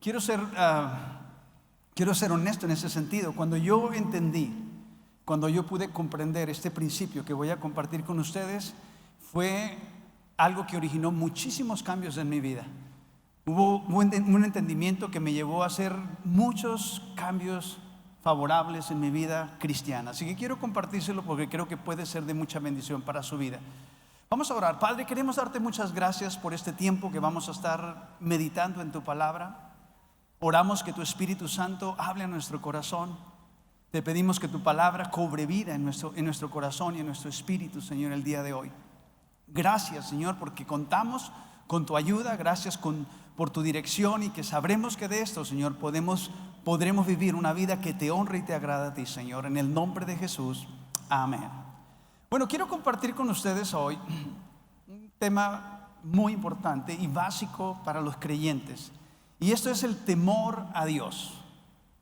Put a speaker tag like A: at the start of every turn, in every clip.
A: quiero ser, quiero ser honesto en ese sentido. Cuando yo entendí, cuando yo pude comprender este principio que voy a compartir con ustedes, fue algo que originó muchísimos cambios en mi vida. Hubo un entendimiento que me llevó a hacer muchos cambios favorables en mi vida cristiana. Así que quiero compartírselo porque creo que puede ser de mucha bendición para su vida. Vamos a orar. Padre, queremos darte muchas gracias por este tiempo que vamos a estar meditando en tu palabra. Oramos que tu Espíritu Santo hable a nuestro corazón. Te pedimos que tu palabra cobre vida en nuestro corazón y en nuestro espíritu, Señor, el día de hoy. Gracias, Señor, porque contamos con tu ayuda. Gracias por tu dirección, y que sabremos que de esto, Señor, podremos vivir una vida que te honre y te agrada a ti, Señor. En el nombre de Jesús, amén. Bueno, quiero compartir con ustedes hoy un tema muy importante y básico para los creyentes. Y esto es el temor a Dios.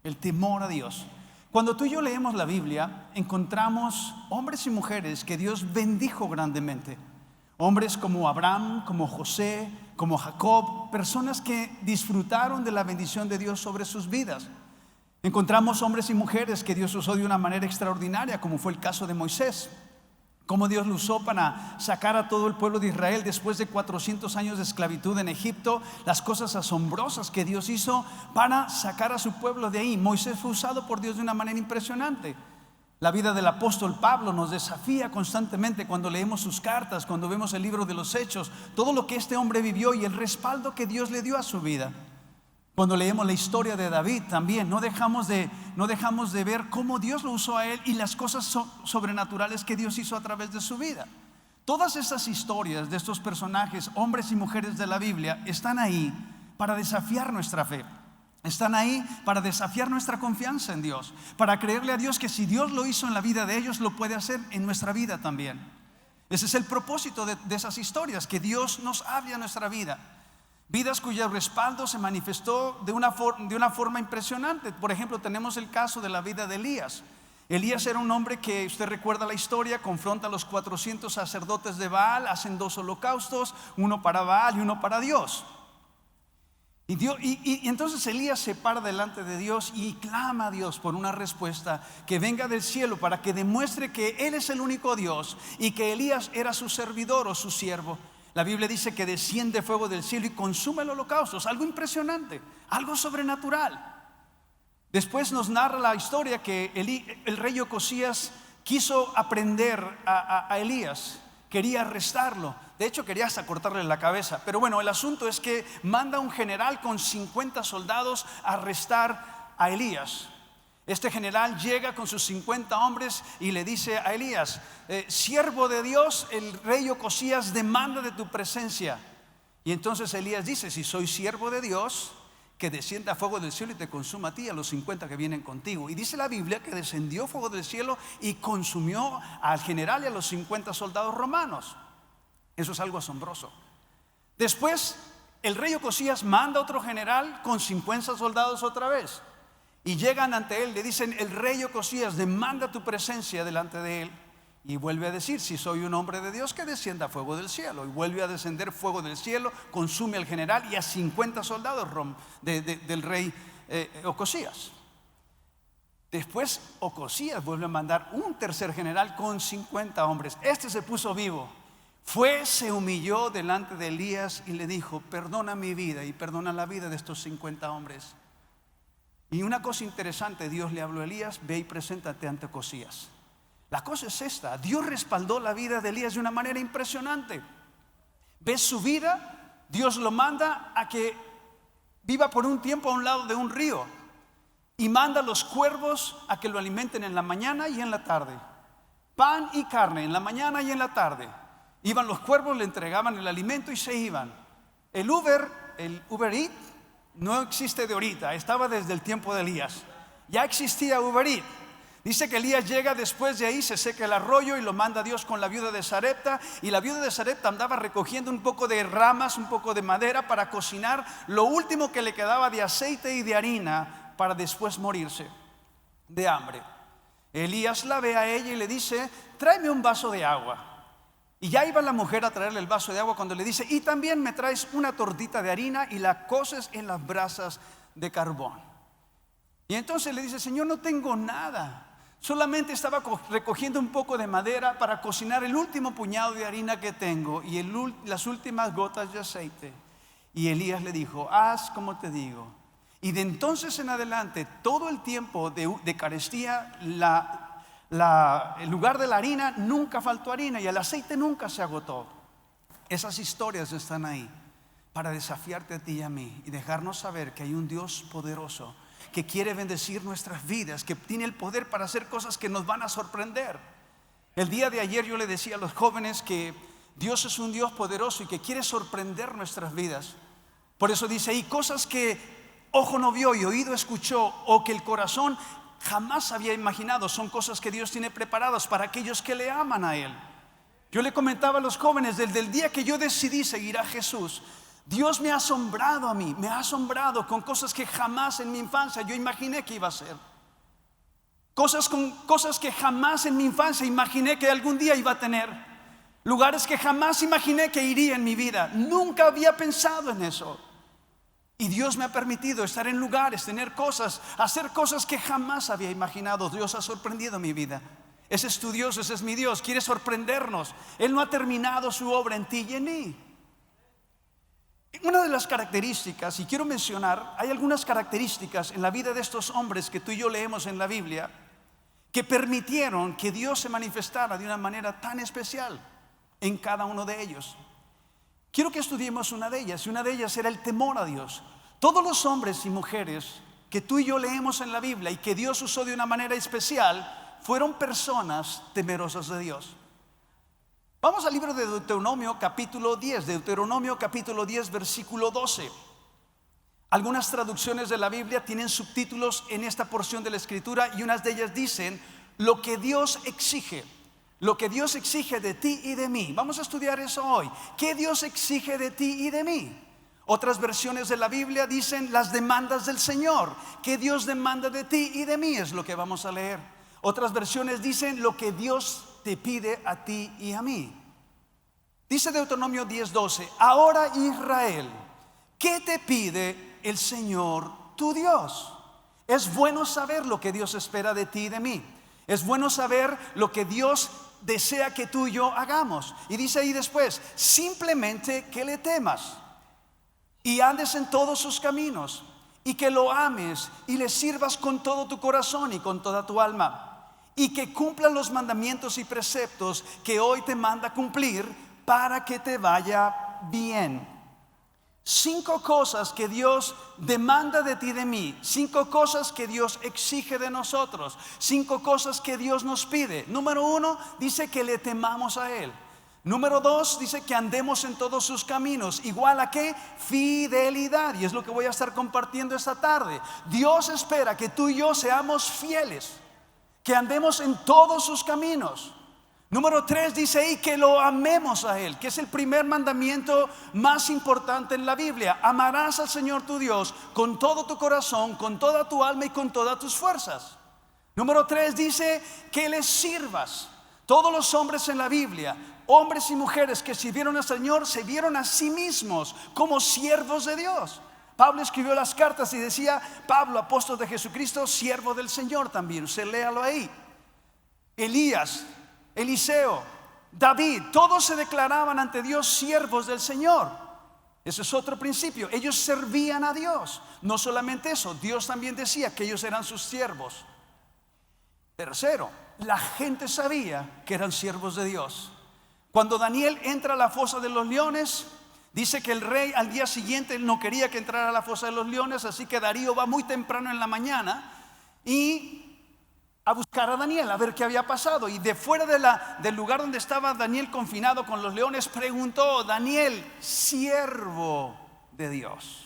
A: El temor a Dios. Cuando tú y yo leemos la Biblia, encontramos hombres y mujeres que Dios bendijo grandemente. Hombres como Abraham, como José, como Jacob, personas que disfrutaron de la bendición de Dios sobre sus vidas. Encontramos hombres y mujeres que Dios usó de una manera extraordinaria, como fue el caso de Moisés. Cómo Dios lo usó para sacar a todo el pueblo de Israel después de 400 años de esclavitud en Egipto. Las cosas asombrosas que Dios hizo para sacar a su pueblo de ahí. Moisés fue usado por Dios de una manera impresionante. La vida del apóstol Pablo nos desafía constantemente cuando leemos sus cartas, cuando vemos el libro de los Hechos, todo lo que este hombre vivió y el respaldo que Dios le dio a su vida. Cuando leemos la historia de David también, no dejamos de ver cómo Dios lo usó a él y las cosas sobrenaturales que Dios hizo a través de su vida. Todas esas historias de estos personajes, hombres y mujeres de la Biblia, están ahí para desafiar nuestra fe. Están ahí para desafiar nuestra confianza en Dios, para creerle a Dios que si Dios lo hizo en la vida de ellos, lo puede hacer en nuestra vida también. Ese es el propósito de esas historias, que Dios nos hable a nuestra vida. Vidas cuyo respaldo se manifestó de una forma impresionante. Por ejemplo, tenemos el caso de la vida de Elías. Elías era un hombre que, usted recuerda la historia, confronta a los 400 sacerdotes de Baal, hacen 2 holocaustos, uno para Baal y uno para Dios. Y entonces Elías se para delante de Dios y clama a Dios por una respuesta que venga del cielo, para que demuestre que Él es el único Dios y que Elías era su servidor o su siervo. La Biblia dice que desciende fuego del cielo y consume el holocausto. Es algo impresionante, algo sobrenatural. Después nos narra la historia que el rey Ocosías quiso aprender a Elías, quería arrestarlo. De hecho, quería hasta cortarle la cabeza. Pero bueno, el asunto es que manda un general con 50 soldados a arrestar a Elías. Este general llega con sus 50 hombres y le dice a Elías: siervo de Dios, el rey Ocosías demanda de tu presencia. Y entonces Elías dice: si soy siervo de Dios, que descienda fuego del cielo y te consuma a ti y a los 50 que vienen contigo. Y dice la Biblia que descendió fuego del cielo y consumió al general y a los 50 soldados romanos. Eso es algo asombroso. Después el rey Ocosías manda a otro general con 50 soldados otra vez. Y llegan ante él, le dicen: el rey Ocosías demanda tu presencia delante de él. Y vuelve a decir: si soy un hombre de Dios, que descienda fuego del cielo. Y vuelve a descender fuego del cielo, consume al general y a 50 soldados del rey Ocosías. Después Ocosías vuelve a mandar un tercer general con 50 hombres. Este se puso vivo. Se humilló delante de Elías y le dijo: perdona mi vida y perdona la vida de estos 50 hombres. Y una cosa interesante, Dios le habló a Elías: ve y preséntate ante Ocosías. La cosa es esta: Dios respaldó la vida de Elías de una manera impresionante. Ves su vida, Dios lo manda a que viva por un tiempo a un lado de un río, y manda a los cuervos a que lo alimenten en la mañana y en la tarde. Pan y carne en la mañana y en la tarde. Iban los cuervos, le entregaban el alimento y se iban. El Uber Eats no existe de ahorita, estaba desde el tiempo de Elías. Ya existía Uber Eats. Dice que Elías llega después de ahí, se seca el arroyo y lo manda Dios con la viuda de Sarepta. Y la viuda de Sarepta andaba recogiendo un poco de ramas, un poco de madera para cocinar lo último que le quedaba de aceite y de harina para después morirse de hambre. Elías la ve a ella y le dice: tráeme un vaso de agua. Y ya iba la mujer a traerle el vaso de agua cuando le dice: y también me traes una tortita de harina y la coces en las brasas de carbón. Y entonces le dice: Señor, no tengo nada. Solamente estaba recogiendo un poco de madera para cocinar el último puñado de harina que tengo y las últimas gotas de aceite. Y Elías le dijo: haz como te digo. Y de entonces en adelante, todo el tiempo de carestía, el lugar de la harina nunca faltó harina y el aceite nunca se agotó. Esas historias están ahí para desafiarte a ti y a mí y dejarnos saber que hay un Dios poderoso que quiere bendecir nuestras vidas, que tiene el poder para hacer cosas que nos van a sorprender. El día de ayer yo le decía a los jóvenes que Dios es un Dios poderoso y que quiere sorprender nuestras vidas. Por eso dice ahí: cosas que ojo no vio y oído escuchó, o que el corazón jamás había imaginado, son cosas que Dios tiene preparadas para aquellos que le aman a Él. Yo le comentaba a los jóvenes, desde el día que yo decidí seguir a Jesús, Dios me ha asombrado a mí, me ha asombrado con cosas que jamás en mi infancia yo imaginé que iba a ser. Cosas que jamás en mi infancia imaginé que algún día iba a tener. Lugares que jamás imaginé que iría en mi vida. Nunca había pensado en eso. Y Dios me ha permitido estar en lugares, tener cosas, hacer cosas que jamás había imaginado. Dios ha sorprendido mi vida. Ese es tu Dios, ese es mi Dios. Quiere sorprendernos. Él no ha terminado su obra en ti y en mí. Una de las características, y quiero mencionar, hay algunas características en la vida de estos hombres que tú y yo leemos en la Biblia, que permitieron que Dios se manifestara de una manera tan especial en cada uno de ellos. Quiero que estudiemos una de ellas, y una de ellas era el temor a Dios. Todos los hombres y mujeres que tú y yo leemos en la Biblia y que Dios usó de una manera especial, fueron personas temerosas de Dios. Vamos al libro de Deuteronomio capítulo 10, Deuteronomio capítulo 10 versículo 12. Algunas traducciones de la Biblia tienen subtítulos en esta porción de la Escritura y unas de ellas dicen: lo que Dios exige. Lo que Dios exige de ti y de mí. Vamos a estudiar eso hoy. ¿Qué Dios exige de ti y de mí? Otras versiones de la Biblia dicen: las demandas del Señor. ¿Qué Dios demanda de ti y de mí? Es lo que vamos a leer. Otras versiones dicen: lo que Dios te pide a ti y a mí. Dice Deuteronomio 10:12: ahora, Israel, ¿qué te pide el Señor tu Dios? Es bueno saber lo que Dios espera de ti y de mí. Es bueno saber lo que Dios desea que tú y yo hagamos. Y dice ahí después: simplemente que le temas y andes en todos sus caminos, y que lo ames y le sirvas con todo tu corazón y con toda tu alma, y que cumplan los mandamientos y preceptos que hoy te manda cumplir, para que te vaya bien. 5 cosas que Dios demanda de ti y de mí. 5 cosas que Dios exige de nosotros. 5 cosas que Dios nos pide. Número 1, dice que le temamos a Él. Número 2, dice que andemos en todos sus caminos. ¿Igual a qué? Fidelidad. Y es lo que voy a estar compartiendo esta tarde. Dios espera que tú y yo seamos fieles, que andemos en todos sus caminos. Número 3 dice ahí que lo amemos a Él, que es el primer mandamiento más importante en la Biblia. Amarás al Señor tu Dios con todo tu corazón, con toda tu alma y con todas tus fuerzas. Número 3 dice que le sirvas. Todos los hombres en la Biblia, hombres y mujeres que sirvieron al Señor, se vieron a sí mismos como siervos de Dios. Pablo escribió las cartas y decía: Pablo, apóstol de Jesucristo, siervo del Señor también. Usted léalo ahí. Elías, Eliseo, David, todos se declaraban ante Dios siervos del Señor. Ese es otro principio. Ellos servían a Dios. No solamente eso, Dios también decía que ellos eran sus siervos. Tercero, la gente sabía que eran siervos de Dios. Cuando Daniel entra a la fosa de los leones, dice que el rey al día siguiente él no quería que entrara a la fosa de los leones, así que Darío va muy temprano en la mañana y a buscar a Daniel, a ver qué había pasado. Y de fuera del lugar donde estaba Daniel confinado con los leones, preguntó: Daniel, siervo de Dios.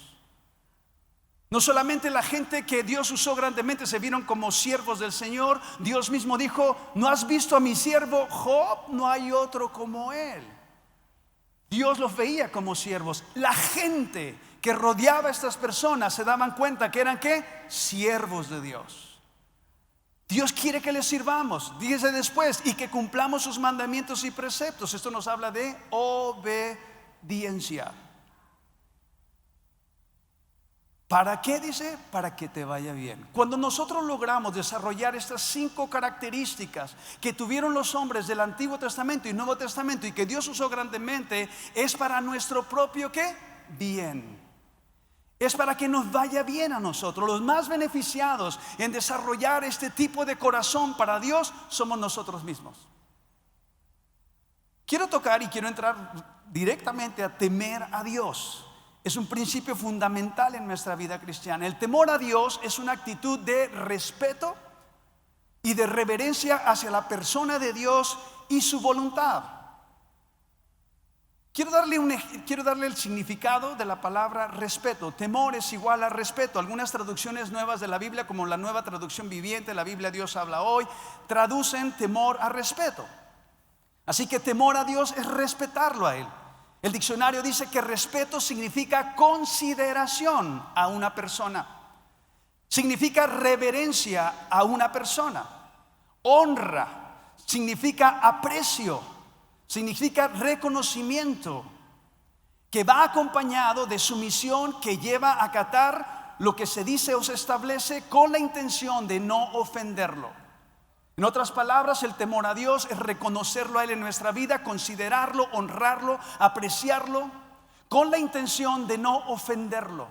A: No solamente la gente que Dios usó grandemente se vieron como siervos del Señor. Dios mismo dijo: ¿no has visto a mi siervo Job? No hay otro como él. Dios los veía como siervos. La gente que rodeaba a estas personas se daban cuenta que eran ¿qué? Siervos de Dios. Dios quiere que le sirvamos, dice después, y que cumplamos sus mandamientos y preceptos. Esto nos habla de obediencia. ¿Para qué? Dice, para que te vaya bien. Cuando nosotros logramos desarrollar estas 5 características que tuvieron los hombres del Antiguo Testamento y Nuevo Testamento y que Dios usó grandemente, es para nuestro propio ¿qué? Bien. Es para que nos vaya bien a nosotros. Los más beneficiados en desarrollar este tipo de corazón para Dios somos nosotros mismos. Quiero tocar y quiero entrar directamente a temer a Dios. Es un principio fundamental en nuestra vida cristiana. El temor a Dios es una actitud de respeto y de reverencia hacia la persona de Dios y su voluntad. Quiero darle el significado de la palabra respeto. Temor es igual a respeto. Algunas traducciones nuevas de la Biblia, como la Nueva Traducción Viviente, la Biblia Dios habla hoy, traducen temor a respeto. Así que temor a Dios es respetarlo a Él. El diccionario dice que respeto significa consideración a una persona, significa reverencia a una persona, honra significa aprecio, significa reconocimiento, que va acompañado de sumisión, que lleva a acatar lo que se dice o se establece con la intención de no ofenderlo. En otras palabras, el temor a Dios es reconocerlo a Él en nuestra vida, considerarlo, honrarlo, apreciarlo, con la intención de no ofenderlo.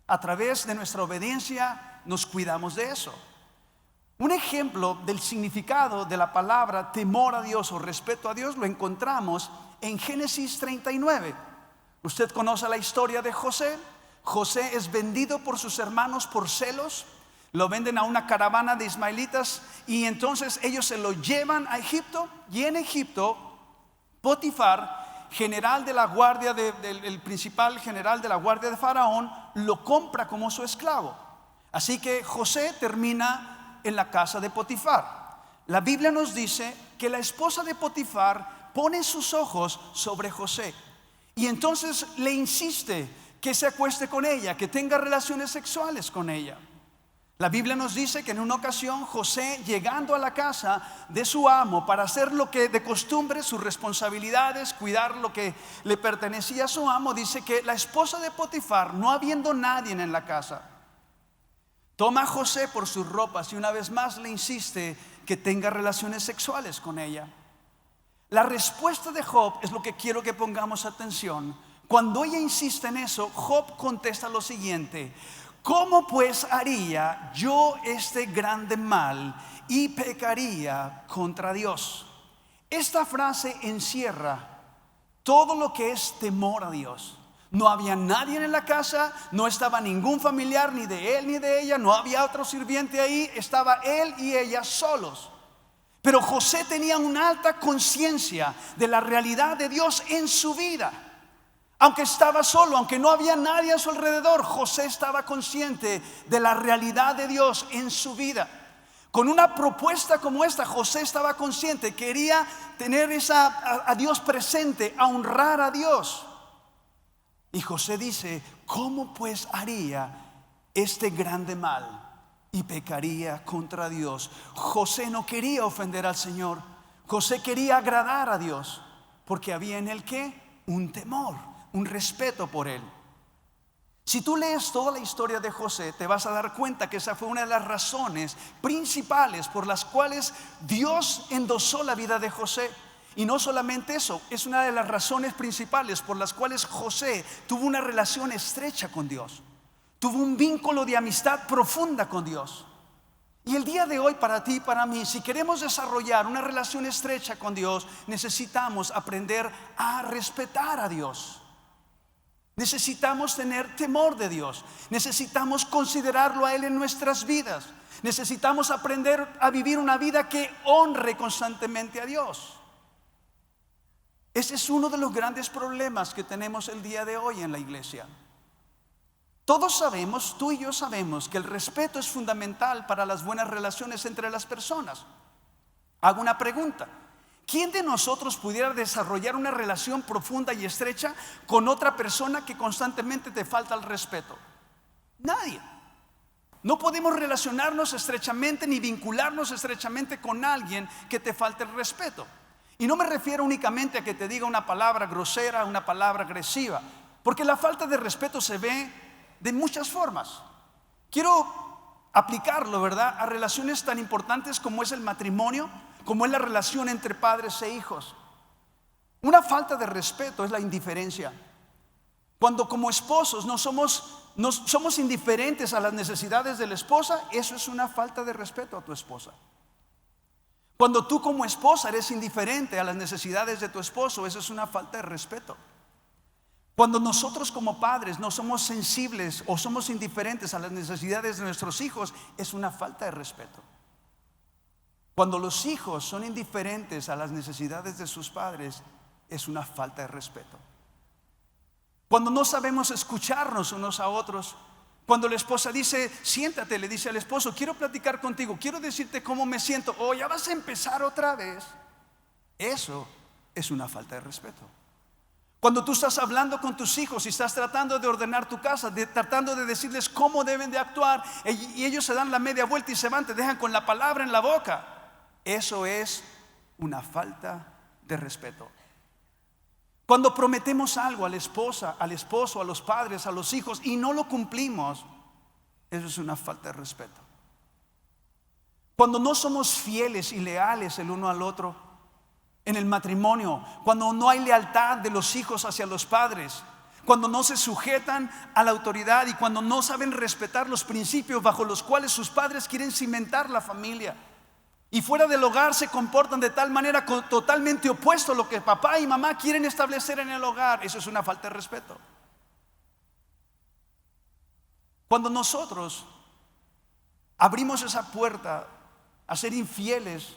A: A través de nuestra obediencia nos cuidamos de eso. Un ejemplo del significado de la palabra temor a Dios o respeto a Dios lo encontramos en Génesis 39. Usted conoce la historia de José. José es vendido por sus hermanos por celos. Lo venden a una caravana de ismaelitas y entonces ellos se lo llevan a Egipto. Y en Egipto, Potifar, general de la guardia el principal general de la guardia de Faraón, lo compra como su esclavo. Así que José termina en la casa de Potifar. La Biblia nos dice que la esposa de Potifar pone sus ojos sobre José y entonces le insiste que se acueste con ella, que tenga relaciones sexuales con ella. La Biblia nos dice que en una ocasión José, llegando a la casa de su amo para hacer lo que de costumbre, sus responsabilidades, cuidar lo que le pertenecía a su amo, dice que la esposa de Potifar, no habiendo nadie en la casa, toma a José por sus ropas y una vez más le insiste que tenga relaciones sexuales con ella. La respuesta de Job es lo que quiero que pongamos atención. Cuando ella insiste en eso, Job contesta lo siguiente: ¿cómo pues haría yo este grande mal y pecaría contra Dios? Esta frase encierra todo lo que es temor a Dios. No había nadie en la casa, no estaba ningún familiar, ni de él ni de ella, no había otro sirviente ahí, estaba él y ella solos. Pero José tenía una alta conciencia de la realidad de Dios en su vida. Aunque estaba solo, aunque no había nadie a su alrededor, José estaba consciente de la realidad de Dios en su vida. Con una propuesta como esta, José estaba consciente, quería tener a Dios presente, a honrar a Dios. Y José dice: ¿cómo pues haría este grande mal y pecaría contra Dios? José no quería ofender al Señor. José quería agradar a Dios, porque había en él ¿qué? Un temor, un respeto por él. Si tú lees toda la historia de José, te vas a dar cuenta que esa fue una de las razones principales por las cuales Dios endosó la vida de José. Y no solamente eso, es una de las razones principales por las cuales José tuvo una relación estrecha con Dios. Tuvo un vínculo de amistad profunda con Dios. Y el día de hoy, para ti y para mí, si queremos desarrollar una relación estrecha con Dios, necesitamos aprender a respetar a Dios. Necesitamos tener temor de Dios. Necesitamos considerarlo a Él en nuestras vidas. Necesitamos aprender a vivir una vida que honre constantemente a Dios. Ese es uno de los grandes problemas que tenemos el día de hoy en la iglesia. Todos sabemos, tú y yo sabemos, que el respeto es fundamental para las buenas relaciones entre las personas. Hago una pregunta: ¿quién de nosotros pudiera desarrollar una relación profunda y estrecha con otra persona que constantemente te falta el respeto? Nadie. No podemos relacionarnos estrechamente ni vincularnos estrechamente con alguien que te falte el respeto. Y no me refiero únicamente a que te diga una palabra grosera, una palabra agresiva, porque la falta de respeto se ve de muchas formas. Quiero aplicarlo, ¿verdad?, a relaciones tan importantes como es el matrimonio, como es la relación entre padres e hijos. Una falta de respeto es la indiferencia. Cuando como esposos no somos indiferentes a las necesidades de la esposa, eso es una falta de respeto a tu esposa. Cuando tú como esposa eres indiferente a las necesidades de tu esposo, eso es una falta de respeto. Cuando nosotros como padres no somos sensibles o somos indiferentes a las necesidades de nuestros hijos, es una falta de respeto. Cuando los hijos son indiferentes a las necesidades de sus padres, es una falta de respeto. Cuando no sabemos escucharnos unos a otros, cuando la esposa dice, siéntate, le dice al esposo, quiero platicar contigo, quiero decirte cómo me siento, o ya vas a empezar otra vez, eso es una falta de respeto. Cuando tú estás hablando con tus hijos y estás tratando de ordenar tu casa, tratando de decirles cómo deben de actuar, y ellos se dan la media vuelta y se van, te dejan con la palabra en la boca, eso es una falta de respeto. Cuando prometemos algo a la esposa, al esposo, a los padres, a los hijos y no lo cumplimos, eso es una falta de respeto. Cuando no somos fieles y leales el uno al otro en el matrimonio, cuando no hay lealtad de los hijos hacia los padres, cuando no se sujetan a la autoridad y cuando no saben respetar los principios bajo los cuales sus padres quieren cimentar la familia, y fuera del hogar se comportan de tal manera totalmente opuesto a lo que papá y mamá quieren establecer en el hogar, eso es una falta de respeto. Cuando nosotros abrimos esa puerta a ser infieles,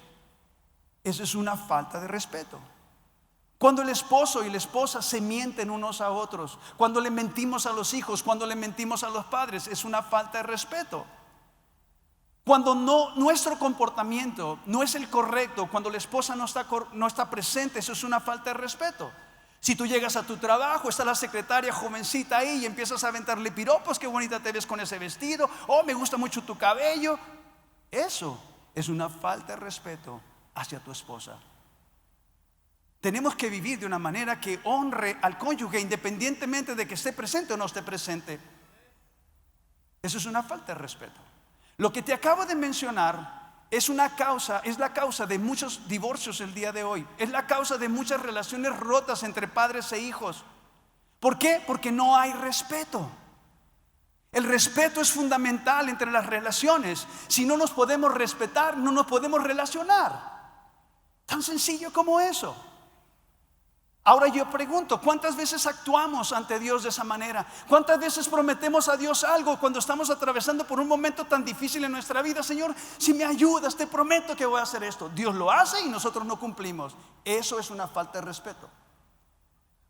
A: eso es una falta de respeto. Cuando el esposo y la esposa se mienten unos a otros, cuando le mentimos a los hijos, cuando le mentimos a los padres, es una falta de respeto. Cuando nuestro comportamiento no es el correcto, cuando la esposa no está presente, eso es una falta de respeto. Si tú llegas a tu trabajo, está la secretaria jovencita ahí y empiezas a aventarle piropos, qué bonita te ves con ese vestido, oh, me gusta mucho tu cabello, eso es una falta de respeto hacia tu esposa. Tenemos que vivir de una manera que honre al cónyuge independientemente de que esté presente o no esté presente. Eso es una falta de respeto. Lo que te acabo de mencionar es la causa de muchos divorcios el día de hoy. Es la causa de muchas relaciones rotas entre padres e hijos. ¿Por qué? Porque no hay respeto. El respeto es fundamental entre las relaciones. Si no nos podemos respetar, no nos podemos relacionar. Tan sencillo como eso. Ahora yo pregunto, ¿cuántas veces actuamos ante Dios de esa manera? ¿Cuántas veces prometemos a Dios algo cuando estamos atravesando por un momento tan difícil en nuestra vida? Señor, si me ayudas, te prometo que voy a hacer esto. Dios lo hace y nosotros no cumplimos. Eso es una falta de respeto.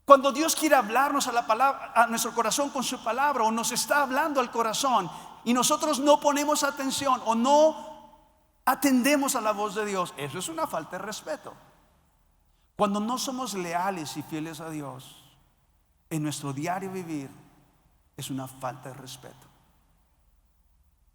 A: Cuando Dios quiere hablarnos a nuestro corazón con su palabra, o nos está hablando al corazón y nosotros no ponemos atención o no atendemos a la voz de Dios, eso es una falta de respeto. Cuando no somos leales y fieles a Dios en nuestro diario vivir, es una falta de respeto.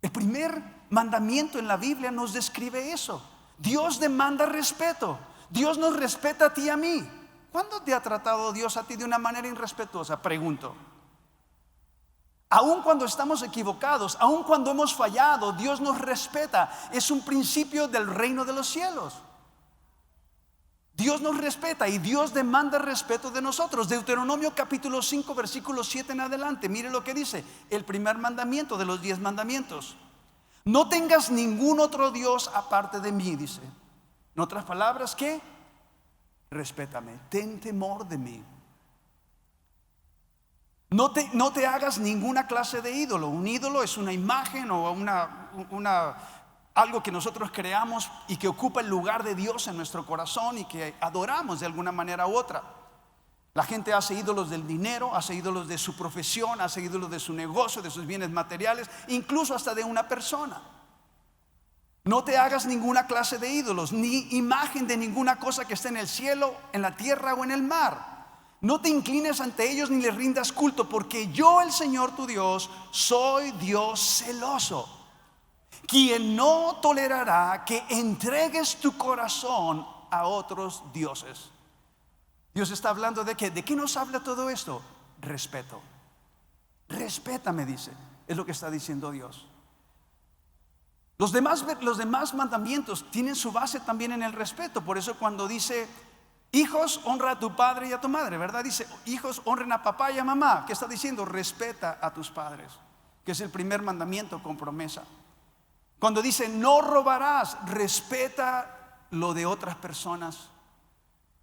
A: El primer mandamiento en la Biblia nos describe eso. Dios demanda respeto. Dios nos respeta a ti y a mí. ¿Cuándo te ha tratado Dios a ti de una manera irrespetuosa? Pregunto. Aun cuando estamos equivocados, aun cuando hemos fallado, Dios nos respeta. Es un principio del reino de los cielos. Dios nos respeta y Dios demanda respeto de nosotros. Deuteronomio capítulo 5 versículo 7 en adelante. Mire lo que dice el primer mandamiento de los 10 mandamientos. No tengas ningún otro Dios aparte de mí, dice. En otras palabras, ¿qué? Respétame, ten temor de mí. No te hagas ninguna clase de ídolo. Un ídolo es una imagen o algo que nosotros creamos y que ocupa el lugar de Dios en nuestro corazón y que adoramos de alguna manera u otra. La gente hace ídolos del dinero, hace ídolos de su profesión, hace ídolos de su negocio, de sus bienes materiales, incluso hasta de una persona. No te hagas ninguna clase de ídolos, ni imagen de ninguna cosa que esté en el cielo, en la tierra o en el mar. No te inclines ante ellos ni les rindas culto, porque yo, el Señor tu Dios, soy Dios celoso, quien no tolerará que entregues tu corazón a otros dioses. Dios está hablando de qué. ¿De qué nos habla todo esto? Respeto. Respétame, dice. Es lo que está diciendo Dios. Los demás mandamientos tienen su base también en el respeto. Por eso cuando dice, hijos, honra a tu padre y a tu madre, ¿verdad? Dice, hijos, honren a papá y a mamá. ¿Qué está diciendo? Respeta a tus padres, que es el primer mandamiento con promesa. Cuando dice, no robarás, respeta lo de otras personas.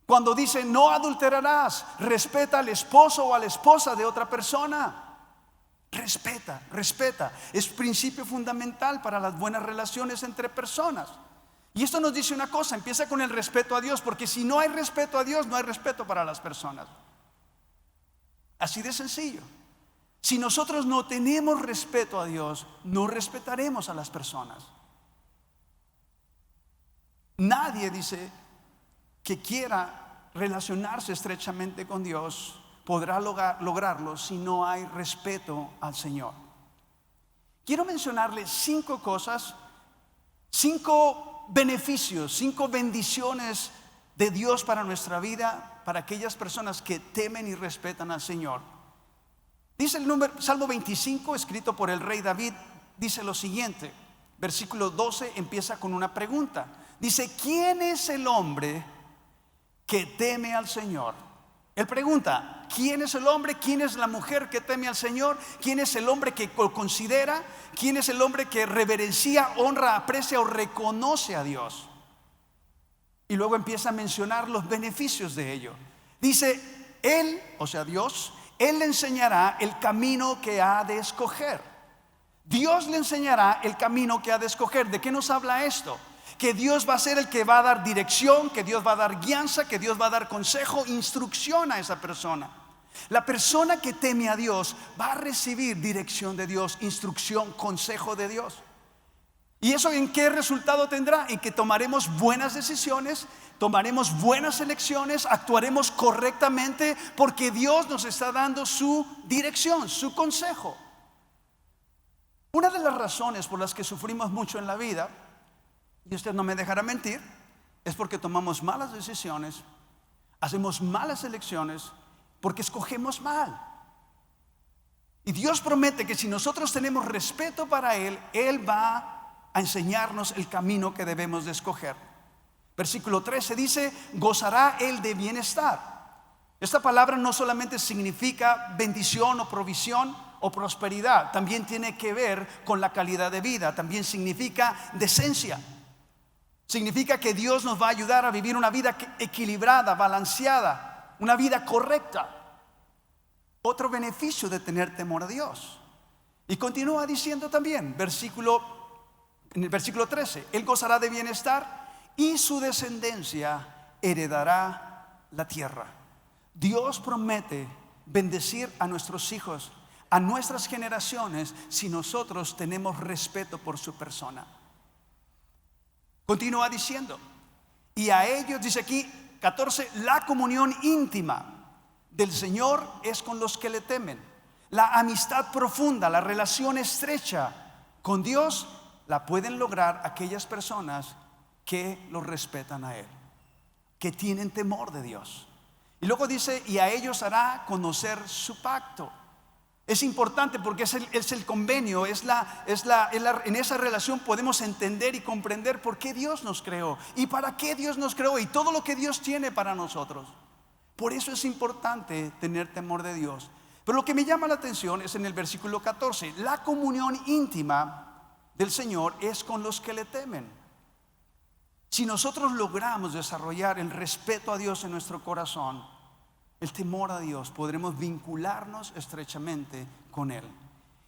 A: Cuando dice, no adulterarás, respeta al esposo o a la esposa de otra persona. Respeta. Es principio fundamental para las buenas relaciones entre personas. Y esto nos dice una cosa, empieza con el respeto a Dios, porque si no hay respeto a Dios, no hay respeto para las personas. Así de sencillo. Si nosotros no tenemos respeto a Dios, no respetaremos a las personas. Nadie dice que quiera relacionarse estrechamente con Dios podrá lograrlo si no hay respeto al Señor. Quiero mencionarles 5 cosas, 5 beneficios, 5 bendiciones de Dios para nuestra vida, para aquellas personas que temen y respetan al Señor. Dice el Salmo 25, escrito por el rey David, dice lo siguiente, versículo 12 empieza con una pregunta. Dice, ¿quién es el hombre que teme al Señor? Él pregunta, ¿quién es el hombre? ¿Quién es la mujer que teme al Señor? ¿Quién es el hombre que considera? ¿Quién es el hombre que reverencia, honra, aprecia o reconoce a Dios? Y luego empieza a mencionar los beneficios de ello. Dice, Él, o sea Dios, Él le enseñará el camino que ha de escoger. Dios le enseñará el camino que ha de escoger. ¿De qué nos habla esto? Que Dios va a ser el que va a dar dirección, que Dios va a dar guianza, que Dios va a dar consejo, instrucción a esa persona. La persona que teme a Dios va a recibir dirección de Dios, instrucción, consejo de Dios. ¿Y eso en qué resultado tendrá? En que tomaremos buenas decisiones, tomaremos buenas elecciones, actuaremos correctamente porque Dios nos está dando su dirección, su consejo. Una de las razones por las que sufrimos mucho en la vida, y usted no me dejará mentir, es porque tomamos malas decisiones, hacemos malas elecciones, porque escogemos mal. Y Dios promete que si nosotros tenemos respeto para Él, Él va a enseñarnos el camino que debemos de escoger. Versículo 13 dice, gozará Él de bienestar. Esta palabra no solamente significa bendición o provisión o prosperidad, también tiene que ver con la calidad de vida, también significa decencia. Significa que Dios nos va a ayudar a vivir una vida equilibrada, balanceada, una vida correcta. Otro beneficio de tener temor a Dios. Y continúa diciendo también, en el versículo 13, Él gozará de bienestar y su descendencia heredará la tierra. Dios promete bendecir a nuestros hijos, a nuestras generaciones, si nosotros tenemos respeto por su persona. Continúa diciendo, y a ellos, dice aquí 14, la comunión íntima del Señor es con los que le temen. La amistad profunda, la relación estrecha con Dios la pueden lograr aquellas personas que lo respetan a Él, que tienen temor de Dios. Y luego dice, y a ellos hará conocer su pacto. Es importante porque es el convenio, en esa relación podemos entender y comprender por qué Dios nos creó y para qué Dios nos creó y todo lo que Dios tiene para nosotros. Por eso es importante tener temor de Dios. Pero lo que me llama la atención es en el versículo 14, la comunión íntima del Señor es con los que le temen. Si nosotros logramos desarrollar el respeto a Dios en nuestro corazón, el temor a Dios, podremos vincularnos estrechamente con Él.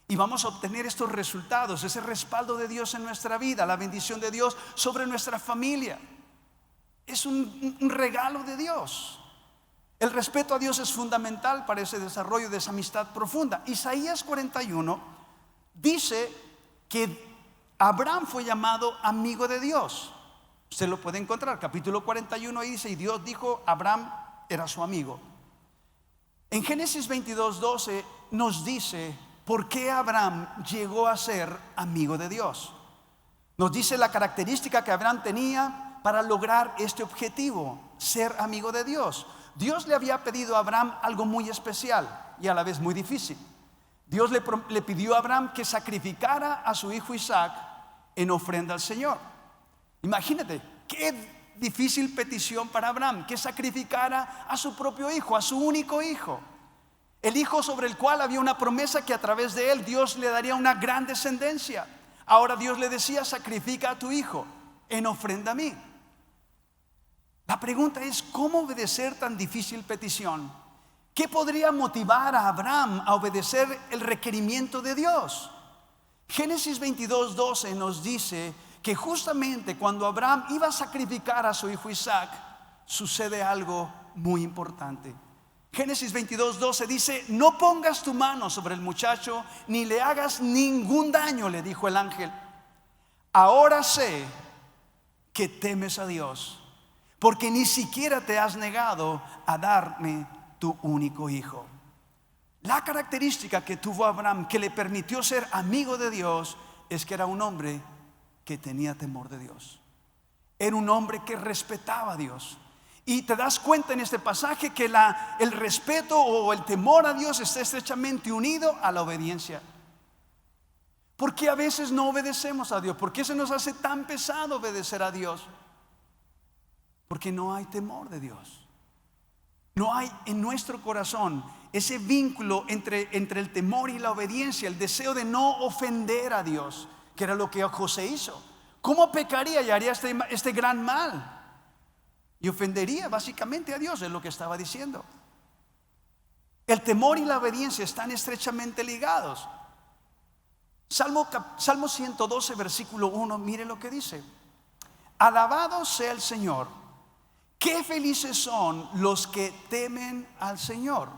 A: Y vamos a obtener estos resultados, ese respaldo de Dios en nuestra vida, la bendición de Dios sobre nuestra familia. Es un regalo de Dios. El respeto a Dios es fundamental para ese desarrollo de esa amistad profunda. Isaías 41 dice que Abraham fue llamado amigo de Dios. Usted lo puede encontrar, capítulo 41 dice, y Dios dijo, Abraham era su amigo. En Génesis 22:12 nos dice por qué Abraham llegó a ser amigo de Dios. Nos dice la característica que Abraham tenía para lograr este objetivo, ser amigo de Dios. Dios le había pedido a Abraham algo muy especial y a la vez muy difícil. Dios le pidió a Abraham que sacrificara a su hijo Isaac en ofrenda al Señor. Imagínate, qué difícil petición para Abraham, que sacrificara a su propio hijo, a su único hijo. El hijo sobre el cual había una promesa que a través de él Dios le daría una gran descendencia. Ahora Dios le decía: sacrifica a tu hijo en ofrenda a mí. La pregunta es: ¿cómo obedecer tan difícil petición? ¿Qué podría motivar a Abraham a obedecer el requerimiento de Dios? Génesis 22:12 nos dice que justamente cuando Abraham iba a sacrificar a su hijo Isaac, sucede algo muy importante. Génesis 22:12 dice: no pongas tu mano sobre el muchacho ni le hagas ningún daño, le dijo el ángel. Ahora sé que temes a Dios, porque ni siquiera te has negado a darme tu único hijo. La característica que tuvo Abraham, que le permitió ser amigo de Dios, es que era un hombre que tenía temor de Dios. Era un hombre que respetaba a Dios. Y te das cuenta en este pasaje que el respeto o el temor a Dios está estrechamente unido a la obediencia. ¿Por qué a veces no obedecemos a Dios? ¿Por qué se nos hace tan pesado obedecer a Dios? Porque no hay temor de Dios. No hay en nuestro corazón ese vínculo entre el temor y la obediencia, el deseo de no ofender a Dios, que era lo que José hizo. ¿Cómo pecaría y haría este gran mal? Y ofendería básicamente a Dios, es lo que estaba diciendo. El temor y la obediencia están estrechamente ligados. Salmo 112, versículo 1, mire lo que dice: alabado sea el Señor, qué felices son los que temen al Señor.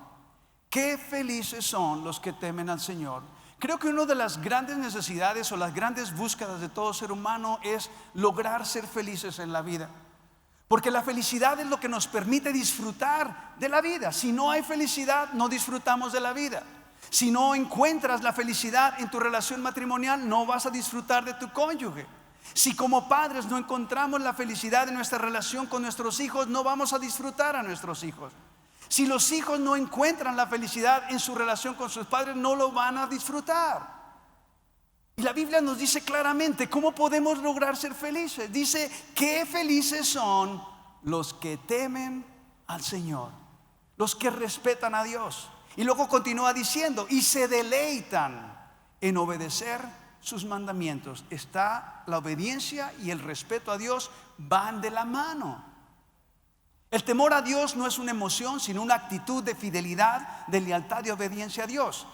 A: Qué felices son los que temen al Señor. Creo que una de las grandes necesidades o las grandes búsquedas de todo ser humano es lograr ser felices en la vida. Porque la felicidad es lo que nos permite disfrutar de la vida. Si no hay felicidad, no disfrutamos de la vida. Si no encuentras la felicidad en tu relación matrimonial, no vas a disfrutar de tu cónyuge. Si como padres no encontramos la felicidad en nuestra relación con nuestros hijos, no vamos a disfrutar a nuestros hijos. Si los hijos no encuentran la felicidad en su relación con sus padres, no lo van a disfrutar. Y la Biblia nos dice claramente cómo podemos lograr ser felices. Dice: qué felices son los que temen al Señor, los que respetan a Dios. Y luego continúa diciendo: y se deleitan en obedecer sus mandamientos. Está la obediencia y el respeto a Dios van de la mano. El temor a Dios no es una emoción, sino una actitud de fidelidad, de lealtad y obediencia a Dios.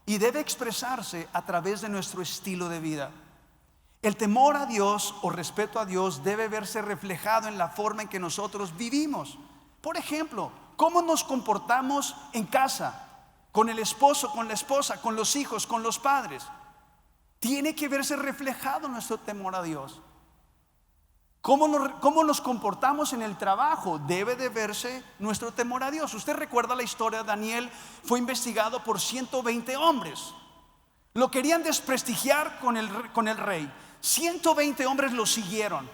A: Y debe expresarse a través de nuestro estilo de vida. El temor a Dios o respeto a Dios debe verse reflejado en la forma en que nosotros vivimos. Por ejemplo, cómo nos comportamos en casa, con el esposo, con la esposa, con los hijos, con los padres. Tiene que verse reflejado nuestro temor a Dios. ¿Cómo nos comportamos en el trabajo? Debe de verse nuestro temor a Dios. Usted recuerda la historia de Daniel. Fue investigado por 120 hombres. Lo querían desprestigiar con el rey. 120 hombres lo siguieron.